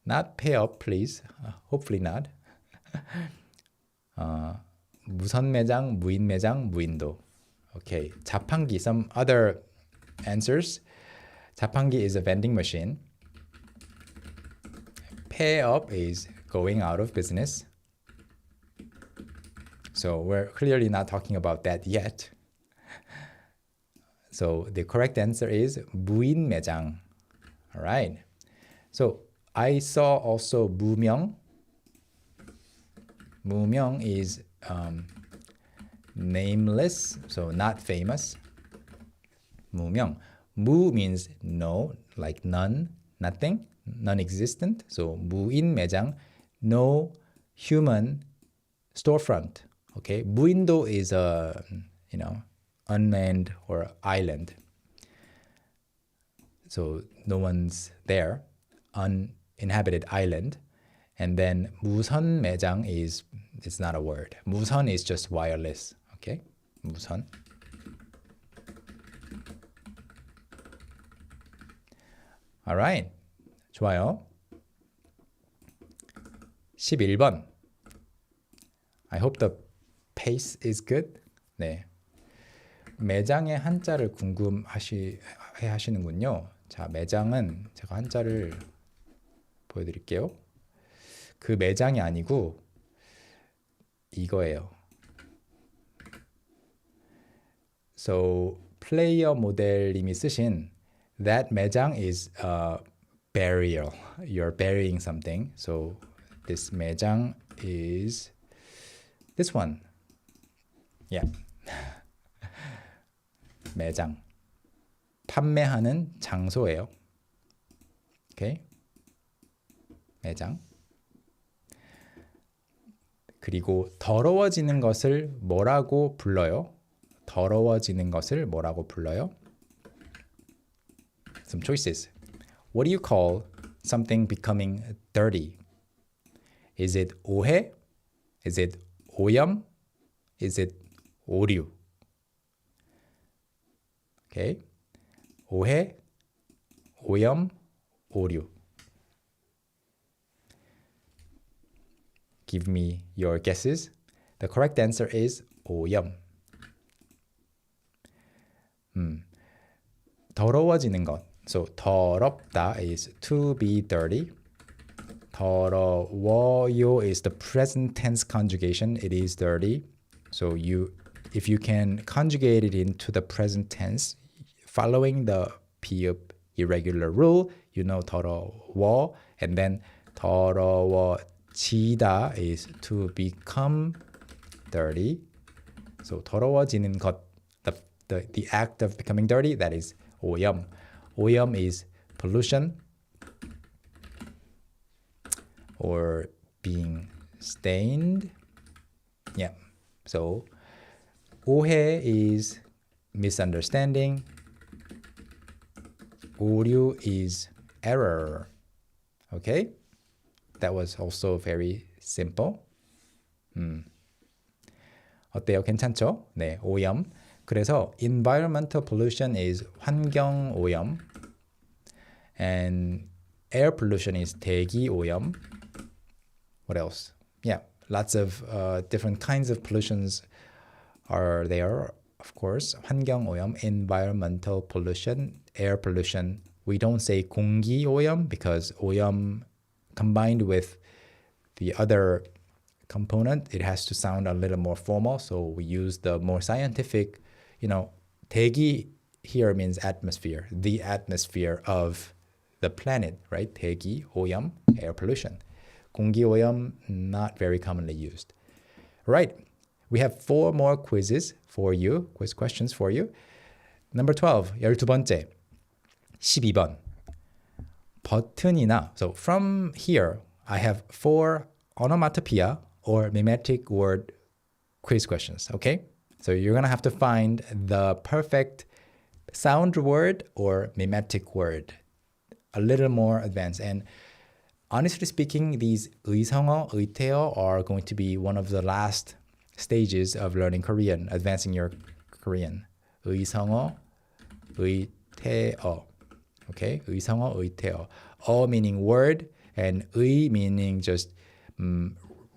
Not pay up, please. Hopefully not. 무선 매장, 무인 매장, 무인도. Okay, 자판기, some other answers. 자판기 is a vending machine. Pay up is going out of business. So we're clearly not talking about that yet. So the correct answer is 무인 매장. All right. So I saw also 무명. 무명 is nameless, so not famous. 무명. 무 means no, like none, nothing, non-existent. So 무인 매장, no human storefront. Okay, 무인도 is a unmanned or island. So no one's there, uninhabited island. And then 무선 매장 is, it's not a word. 무선 is just wireless. Okay, 무선. All right, 좋아요. 11번. I hope the pace is good. 네. 매장의 한자를 궁금해 하시는군요. 자, 매장은 제가 한자를 보여드릴게요. 그 매장이 아니고 이거예요. So 플레이어 모델님이 쓰신 that 매장 is a burial. You're burying something. So this 매장 is this one. Yeah. 매장. 판매하는 장소예요. Okay? 매장. 그리고 더러워지는 것을 뭐라고 불러요? 더러워지는 것을 뭐라고 불러요? Some choices. What do you call something becoming dirty? Is it 오해? Is it 오염? Is it 오류? Okay. 오해, 오염, 오류. Give me your guesses. The correct answer is 오염. 더러워지는 것. So 더럽다 is to be dirty. 더러워요 is the present tense conjugation. It is dirty. So if you can conjugate it into the present tense, following the 비읍 irregular rule, you know 더러워, and then 더러워지다 is to become dirty. So 더러워지는 것, the act of becoming dirty, that is 오염. 오염 is pollution or being stained. Yeah. So 오해 is misunderstanding. 오류 is error. Okay? That was also very simple. 어때요? 괜찮죠? 네, 오염. 그래서 environmental pollution is 환경 오염. And air pollution is 대기 오염. What else? Yeah, lots of different kinds of pollutions are there. Of course, 환경 오염, environmental pollution, air pollution. We don't say 공기 오염 because 오염 combined with the other component, it has to sound a little more formal. So we use the more scientific, 대기 here means atmosphere, the atmosphere of the planet, right? 대기 오염, air pollution. 공기 오염, not very commonly used. Right. We have 4 more quizzes for you, quiz questions for you. Number 12, 12번째, 12번. 버튼이나, so from here, I have 4 onomatopoeia or mimetic word quiz questions, okay? So you're going to have to find the perfect sound word or mimetic word, a little more advanced. And honestly speaking, these 의성어, 의태어 are going to be one of the last stages of learning Korean, advancing your Korean. 의성어, 의태어. Okay? 의성어, 의태어. 어 meaning word, and 의 meaning just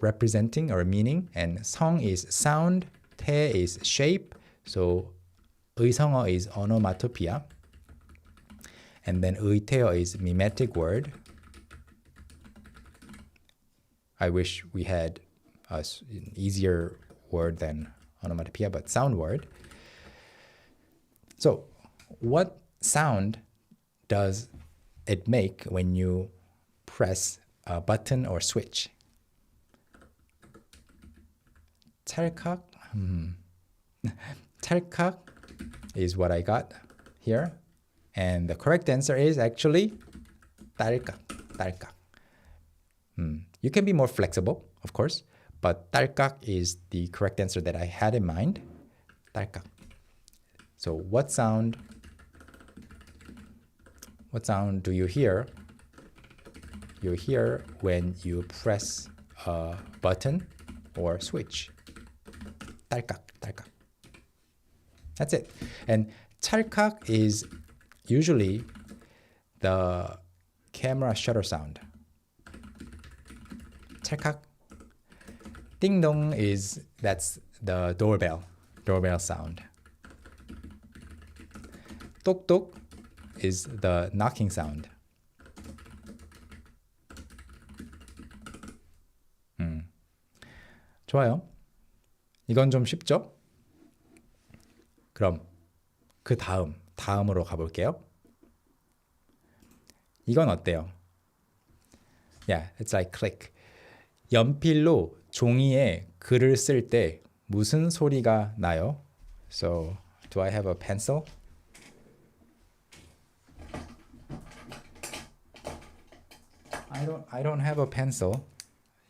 representing or meaning, and 성 is sound, 태 is shape. So 의성어 is onomatopoeia, and then 의태어 is mimetic word. I wish we had an easier word than onomatopoeia, but sound word. So what sound does it make when you press a button or switch? 찰칵. 찰칵 is what I got here. And the correct answer is actually 딸깍. 딸깍. You can be more flexible, of course, but 딸깍 is the correct answer that I had in mind. 딸깍. So what sound do you hear? You hear when you press a button or switch. 딸깍, 딸깍. That's it. And 찰칵 is usually the camera shutter sound. 찰칵. Ding dong that's the doorbell sound. 똑똑, is the knocking sound. 좋아요. 이건 좀 쉽죠? 그럼 그 다음으로 가볼게요. 이건 어때요? Yeah, it's like click. 연필로 종이에 글을 쓸 때 무슨 소리가 나요? So, do I have a pencil? I don't have a pencil.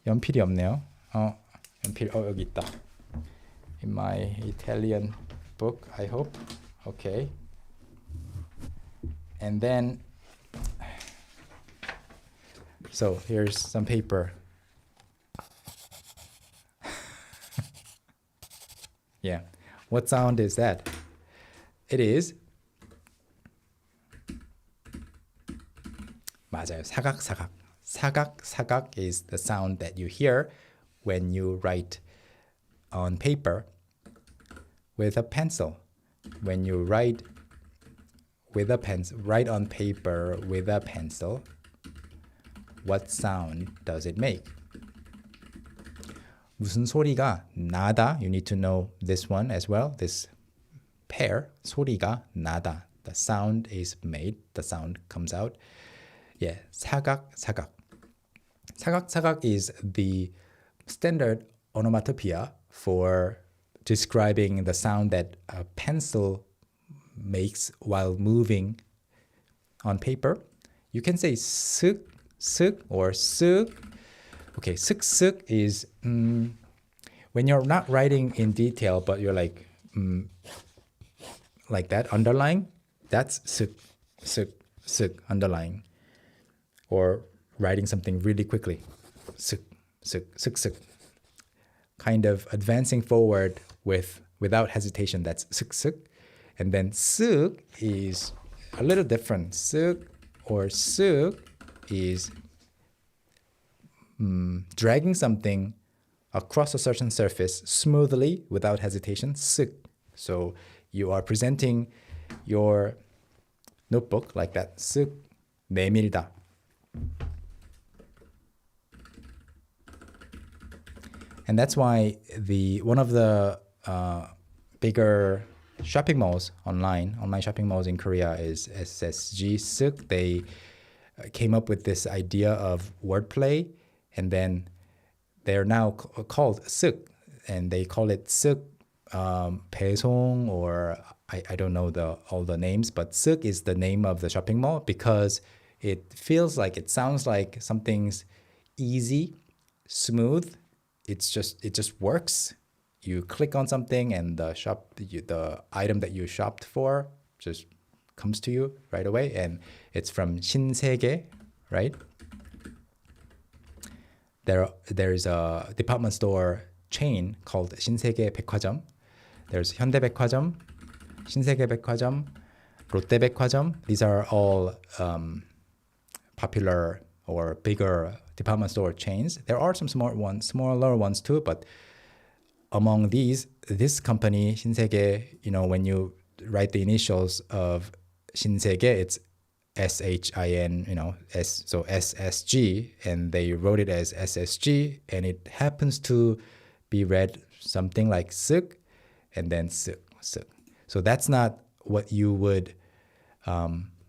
연필이 없네요. 연필 여기 있다. In my Italian book, I hope. Okay. And then so here's some paper. Yeah. What sound is that? It is 맞아요. 사각사각. 사각사각 is the sound that you hear when you write on paper with a pencil. When you write with a pencil, write on paper with a pencil, what sound does it make? 무슨 소리가 나다? You need to know this one as well. This pair, 소리가 나다. The sound is made. The sound comes out. Yeah, 사각사각. 사각사각 is the standard onomatopoeia for describing the sound that a pencil makes while moving on paper. You can say 쓱, 쓱, or 쓱. Okay, 쓱 is when you're not writing in detail, but you're like that, underlying. That's 쓱, 쓱, 쓱, underlying. Or writing something really quickly. 쓱, 쓱, 쓱, 쓱. Kind of advancing forward without hesitation. That's 쓱, 쓱. And then 쓱 is a little different. 쓱 or 쓱 is dragging something across a certain surface smoothly without hesitation. 쓱. So you are presenting your notebook like that. 쓱, 내밀다. And that's why one of the bigger shopping malls online shopping malls in Korea is SSG 쓱. They came up with this idea of wordplay, and then they're now called 쓱, and they call it 쓱 배송, or I don't know all the names, but 쓱 is the name of the shopping mall because it sounds like something's easy, smooth. It just works. You click on something and the item that you shopped for just comes to you right away. And it's from 신세계, right? There is a department store chain called 신세계 백화점. There's 현대백화점, 신세계백화점, 롯데백화점. These are all popular or bigger department store chains. There are some smaller ones too, but among these, this company, 신세계, when you write the initials of 신세계, it's SHIN, so SSG, and they wrote it as SSG, and it happens to be read something like 쓱, and then 쓱, 쓱. So that's not what you would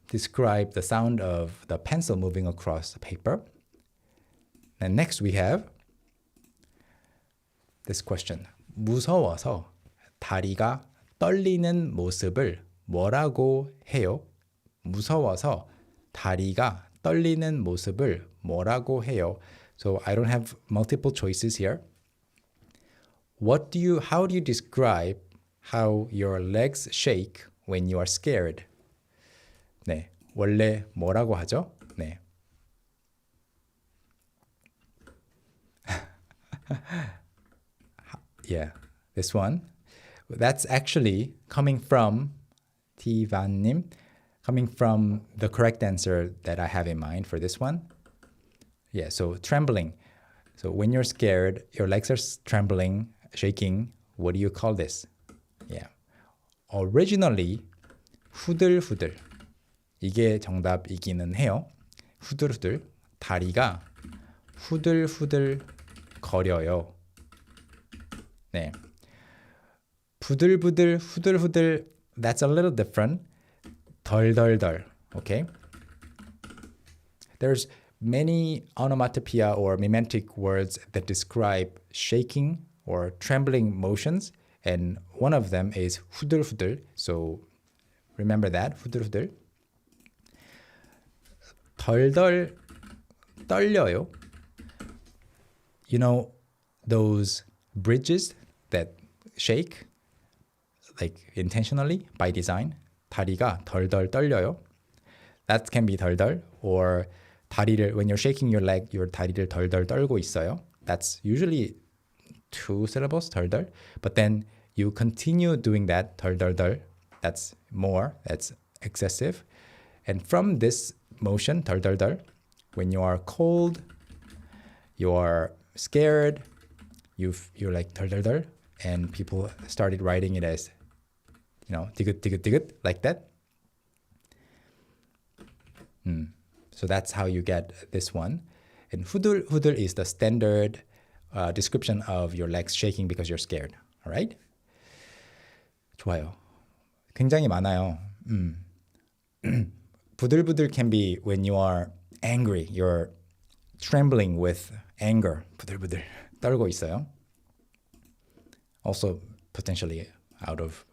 describe the sound of the pencil moving across the paper. And next we have this question. 무서워서 다리가 떨리는 모습을 뭐라고 해요? 무서워서 다리가 떨리는 모습을 뭐라고 해요? So I don't have multiple choices here. How do you describe how your legs shake when you are scared? 네, 원래 뭐라고 하죠? 네. Yeah, this one. That's actually coming from Tivan님, coming from the correct answer that I have in mind for this one. Yeah, so trembling. So when you're scared, your legs are trembling, shaking. What do you call this? Yeah. Originally, 후들후들. 이게 정답이기는 해요. 후들후들, 다리가 후들후들 거려요. 네. 부들부들, 후들후들, that's a little different. 덜덜덜, okay? There's many onomatopoeia or mimetic words that describe shaking or trembling motions, and one of them is 후들후들. So remember that, 후들후들. 덜덜 떨려요. You know those bridges that shake, like intentionally by design? 다리가 덜덜 떨려요. That can be 덜덜, or 다리를, when you're shaking your leg, your 다리를 덜덜 떨고 있어요. That's usually 2 syllables, 덜덜. But then you continue doing that, 덜덜덜. That's more, that's excessive. And from this motion, 덜덜덜, when you are cold, you are scared, you're like 덜덜덜, and people started writing it as, you know, 디귿, like that. So that's how you get this one. And 후들 is the standard description of your legs shaking because you're scared. All right? 좋아요. 굉장히 많아요. 부들부들 can be when you are angry. You're trembling with anger. 부들부들 떨고 있어요. Also potentially out of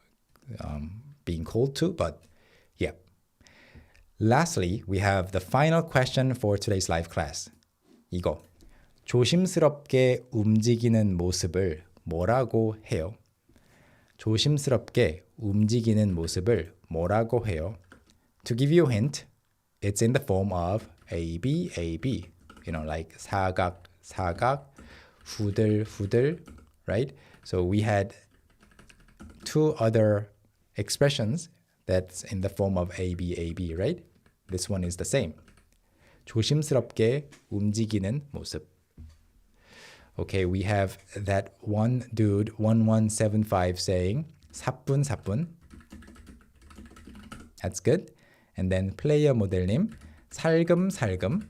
being cold too, but yeah. Lastly, we have the final question for today's live class. 이거. 조심스럽게 움직이는 모습을 뭐라고 해요? 조심스럽게 움직이는 모습을 뭐라고 해요? To give you a hint, it's in the form of A, B, A, B. You know, like 사각, 사각, 후들, 후들, right? So we had 2 other expressions that's in the form of A, B, A, B, right? This one is the same. 조심스럽게 움직이는 모습. Okay, we have that one dude, 1175, saying 사뿐사뿐. That's good. And then player 모델님, 살금살금.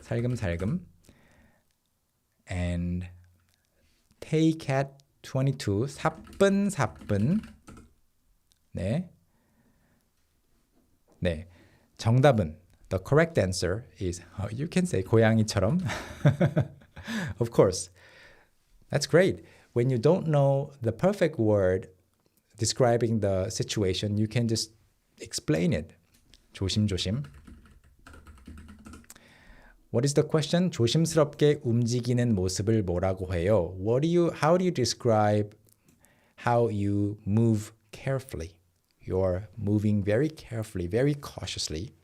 살금살금. And Taycat22, 사뿐사뿐. 네. 네. 정답은, the correct answer is, you can say 고양이처럼. Of course. That's great. When you don't know the perfect word describing the situation, you can just explain it. 조심조심. What is the question? 조심스럽게 움직이는 모습을 뭐라고 해요? How do you describe how you move carefully? You're moving very carefully, very cautiously.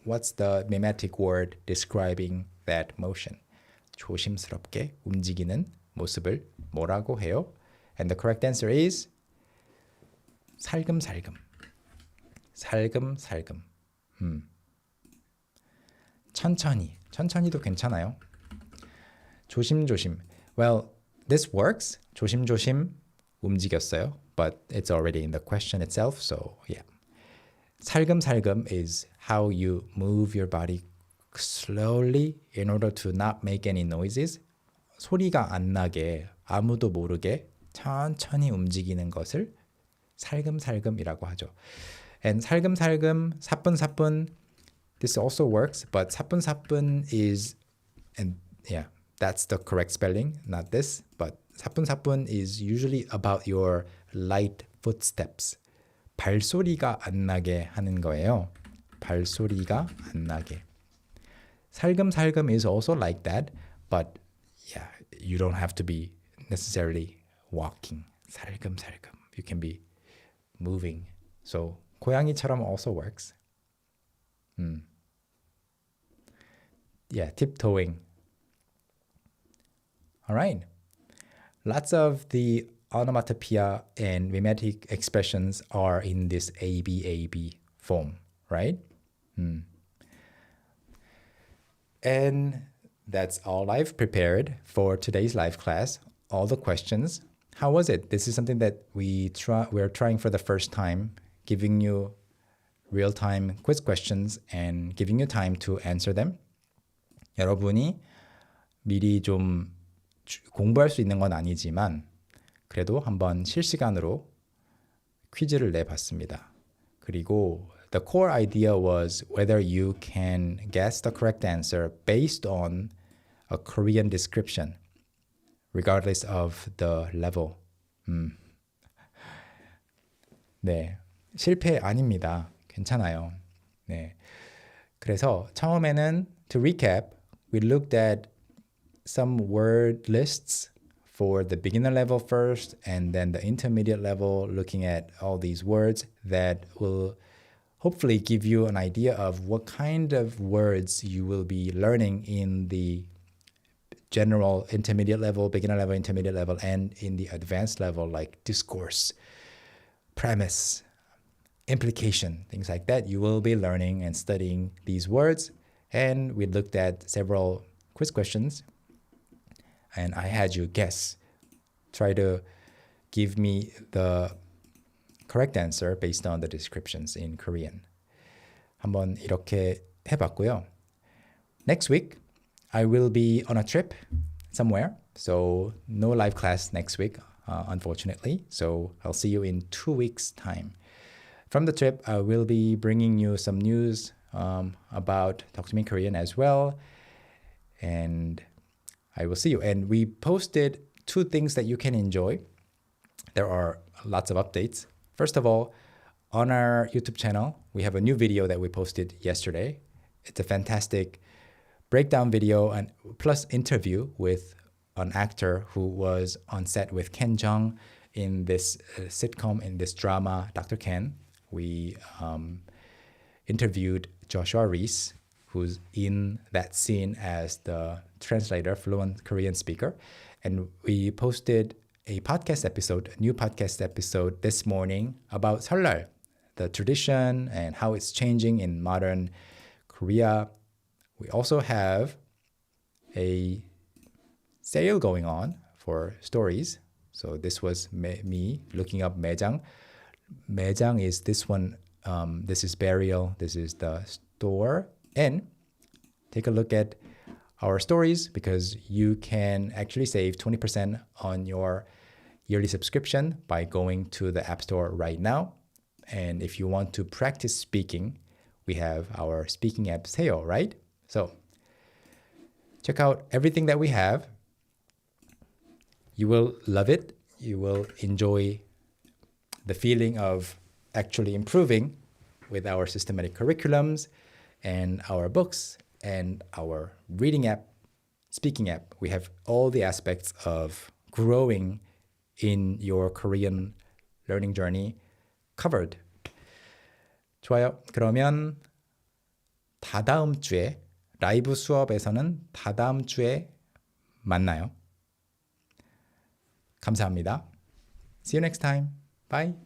What's the mimetic word describing that motion? 조심스럽게 움직이는 모습을 뭐라고 해요? And the correct answer is 살금살금. 살금살금. 천천히. 천천히도 괜찮아요. 조심조심. Well, this works. 조심조심 움직였어요. But it's already in the question itself, so yeah. 살금살금 is how you move your body slowly in order to not make any noises. 소리가 안 나게, 아무도 모르게 천천히 움직이는 것을 살금살금이라고 하죠. And 살금살금, 사뿐사뿐, this also works, but 사뿐사뿐 is, and yeah, that's the correct spelling, not this, but 사뿐사뿐 is usually about your light footsteps. 발소리가 안 나게 하는 거예요. 발소리가 안 나게. 살금살금 is also like that, but yeah, you don't have to be necessarily walking. 살금살금. You can be moving. So 고양이처럼 also works. Yeah, tiptoeing. All right. Lots of the onomatopoeia and mimetic expressions are in this ABAB form, right? And that's all I've prepared for today's live class. All the questions. How was it? This is something that we're trying for the first time, giving you real-time quiz questions and giving you time to answer them. 여러분이 미리 좀 공부할 수 있는 건 아니지만 그래도 한번 실시간으로 퀴즈를 내봤습니다. 그리고 the core idea was whether you can guess the correct answer based on a Korean description, regardless of the level. 네, 실패 아닙니다. 괜찮아요. 네, 그래서 처음에는 to recap, we looked at some word lists for the beginner level first, and then the intermediate level, looking at all these words that will hopefully give you an idea of what kind of words you will be learning in the general intermediate level, beginner level, intermediate level, and in the advanced level, like discourse, premise, implication, things like that. You will be learning and studying these words. And we looked at several quiz questions, and I had you guess. Try to give me the correct answer based on the descriptions in Korean. 한번 이렇게 해봤고요. Next week, I will be on a trip somewhere, so no live class next week, unfortunately. So I'll see you in 2 weeks' time. From the trip, I will be bringing you some news about Talk to Me Korean as well, and I will see you. And we posted 2 things that you can enjoy. There are lots of updates. First of all, on our YouTube channel, we have a new video that we posted yesterday. It's a fantastic breakdown video and plus interview with an actor who was on set with Ken Jeong in this sitcom, in this drama, Dr. Ken. We interviewed Joshua Reese, who's in that scene as the translator, fluent Korean speaker. And we posted a podcast episode, a new podcast episode this morning about 설날, the tradition and how it's changing in modern Korea. We also have a sale going on for stories. So this was me looking up 매장. 매장 is this one. This is burial. This is the store. And take a look at our stories because you can actually save 20% on your yearly subscription by going to the App Store right now. And if you want to practice speaking, we have our speaking app sale, right? So check out everything that we have. You will love it. You will enjoy the feeling of actually improving with our systematic curriculums and our books and our reading app, speaking app. We have all the aspects of growing in your Korean learning journey covered. 좋아요. 그러면 다다음 주에 라이브 수업에서는 다다음 주에 만나요. 감사합니다. See you next time. Bye.